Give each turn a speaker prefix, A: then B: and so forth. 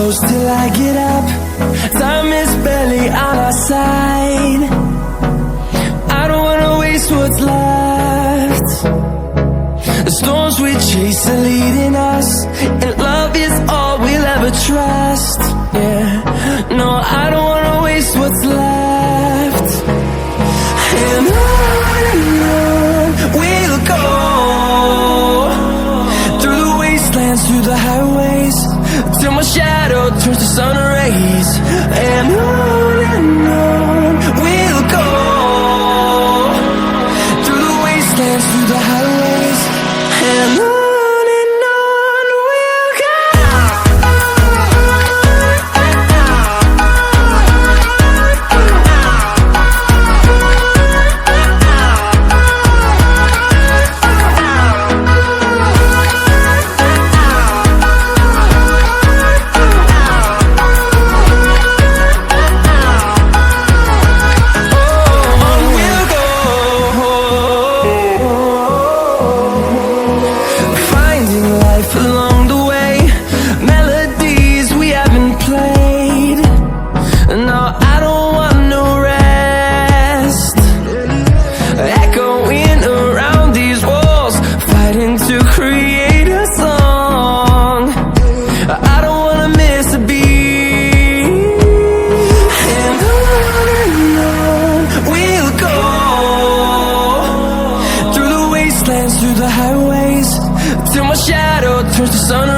A: close till I get up. Time is barely on our side. I don't wanna waste what's left. The storms we chase are leading us, and love is all we'll ever trust. Yeah, no, I don't wanna waste what's left. And on we'll go, through the wastelands, through the highways, till my shadow turns to sun rays. And on we'll go, through the wastelands, through the highways, and on we'll go. Along the way, melodies we haven't played. No, I don't want no rest. Echoing around these walls, fighting to create a song. I don't wanna miss a beat. And on we'll go, through the wastelands, through the highways, till my shadow turns to sun